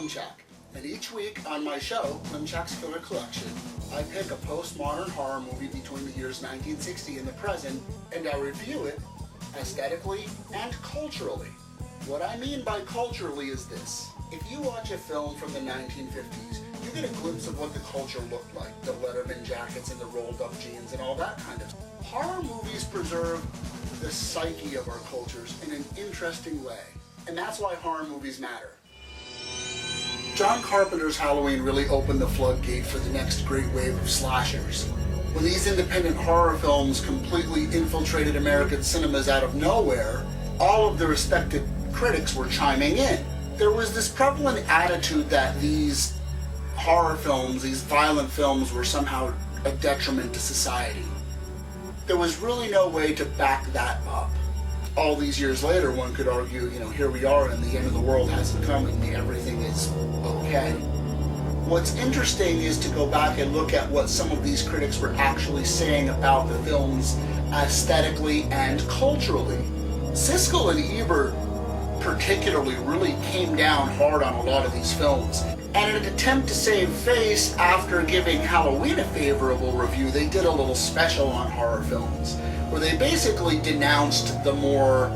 Klimczak, and each week on my show, Klimczak's Killer Collection, I pick a postmodern horror movie between the years 1960 and the present, and I review it aesthetically and culturally. What I mean by culturally is this. If you watch a film from the 1950s, you get a glimpse of what the culture looked like, the Letterman jackets and the rolled up jeans and all that kind of stuff. Horror movies preserve the psyche of our cultures in an interesting way, and that's why horror movies matter. John Carpenter's Halloween really opened the floodgate for the next great wave of slashers. When these independent horror films completely infiltrated American cinemas out of nowhere, all of the respected critics were chiming in. There was this prevalent attitude that these horror films, these violent films, were somehow a detriment to society. There was really no way to back that up. All these years later, one could argue, here we are and the end of the world hasn't come and everything is okay. What's interesting is to go back and look at what some of these critics were actually saying about the films aesthetically and culturally. Siskel and Ebert particularly really came down hard on a lot of these films. And in an attempt to save face, after giving Halloween a favorable review, they did a little special on horror films, where they basically denounced the more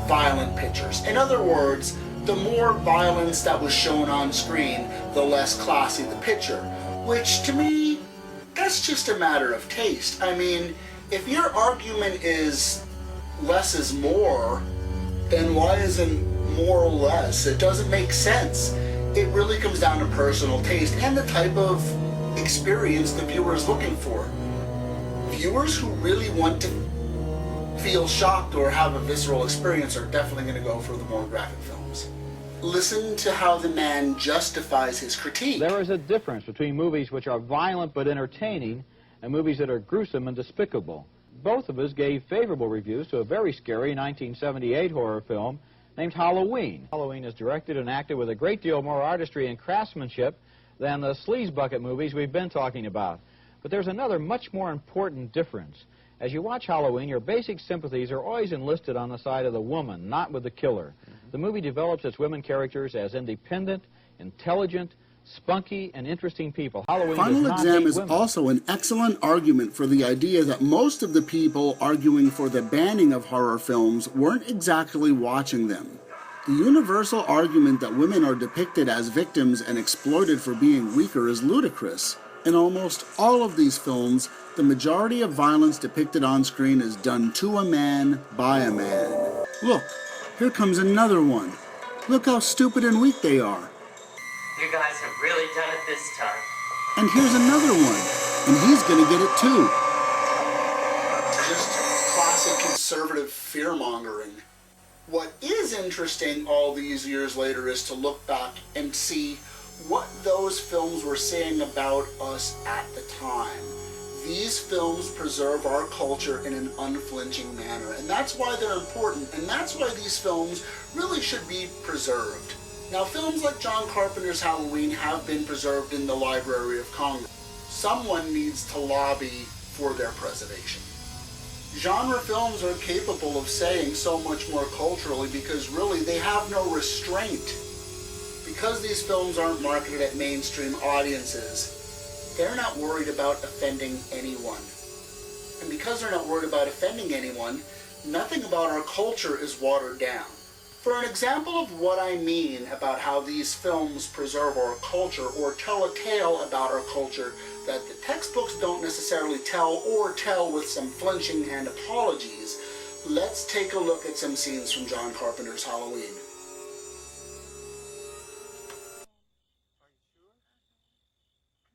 violent pictures. In other words, the more violence that was shown on screen, the less classy the picture. Which, to me, that's just a matter of taste. I mean, if your argument is less is more, then why isn't more or less? It doesn't make sense. It really comes down to personal taste and the type of experience the viewer is looking for. Viewers who really want to feel shocked or have a visceral experience are definitely going to go for the more graphic films. Listen to how the man justifies his critique. There is a difference between movies which are violent but entertaining and movies that are gruesome and despicable. Both of us gave favorable reviews to a very scary 1978 horror film named Halloween. Halloween is directed and acted with a great deal more artistry and craftsmanship than the sleaze bucket movies we've been talking about. But there's another much more important difference. As you watch Halloween, your basic sympathies are always enlisted on the side of the woman, not with the killer. The movie develops its women characters as independent, intelligent, spunky, and interesting people. Halloween Final Exam is also an excellent argument for the idea that most of the people arguing for the banning of horror films weren't exactly watching them. The universal argument that women are depicted as victims and exploited for being weaker is ludicrous. In almost all of these films, the majority of violence depicted on screen is done to a man by a man. Look, here comes another one. Look how stupid and weak they are. You guys have really done it this time. And here's another one, and he's gonna get it too. Just classic conservative fear-mongering. What is interesting all these years later is to look back and see what those films were saying about us at the time. These films preserve our culture in an unflinching manner, and that's why they're important, and that's why these films really should be preserved. Now, films like John Carpenter's Halloween have been preserved in the Library of Congress. Someone needs to lobby for their preservation. Genre films are capable of saying so much more culturally because really they have no restraint. Because these films aren't marketed at mainstream audiences, they're not worried about offending anyone. And because they're not worried about offending anyone, nothing about our culture is watered down. For an example of what I mean about how these films preserve our culture or tell a tale about our culture that the textbooks don't necessarily tell, or tell with some flinching and apologies, let's take a look at some scenes from John Carpenter's Halloween.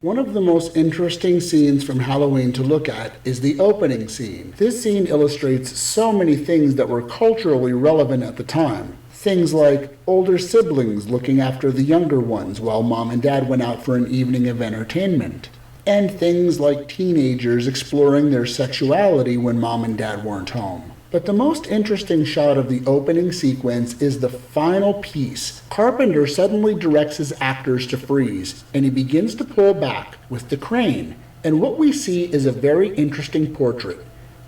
One of the most interesting scenes from Halloween to look at is the opening scene. This scene illustrates so many things that were culturally relevant at the time. Things like older siblings looking after the younger ones while mom and dad went out for an evening of entertainment. And things like teenagers exploring their sexuality when mom and dad weren't home. But the most interesting shot of the opening sequence is the final piece. Carpenter suddenly directs his actors to freeze, and he begins to pull back with the crane. And what we see is a very interesting portrait.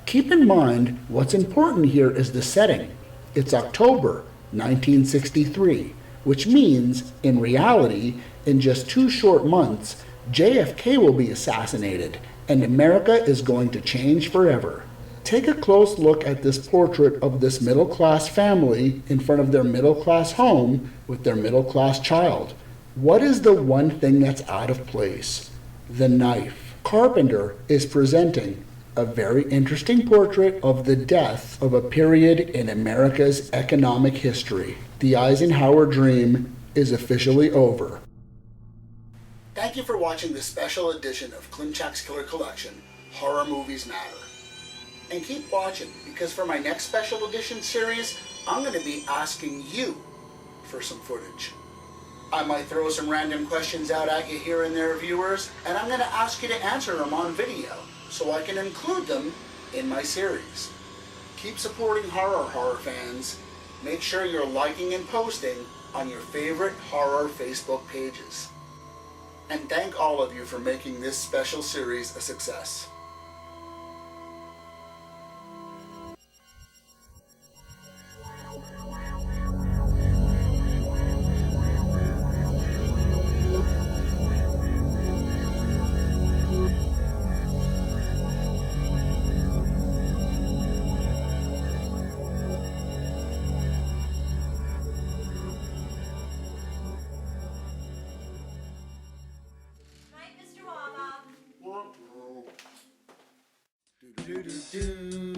Keep in mind, what's important here is the setting. It's October 1963. which means, in reality, in just 2 short months, JFK will be assassinated, and America is going to change forever. Take a close look at this portrait of this middle-class family in front of their middle-class home with their middle-class child. What is the one thing that's out of place? The knife. Carpenter is presenting a very interesting portrait of the death of a period in America's economic history. The Eisenhower dream is officially over. Thank you for watching this special edition of Klimczak's Killer Collection, Horror Movies Matter. And keep watching, because for my next special edition series, I'm going to be asking you for some footage. I might throw some random questions out at you here and there, viewers, and I'm going to ask you to answer them on video, so I can include them in my series. Keep supporting horror fans. Make sure you're liking and posting on your favorite horror Facebook pages. And thank all of you for making this special series a success. Do do do.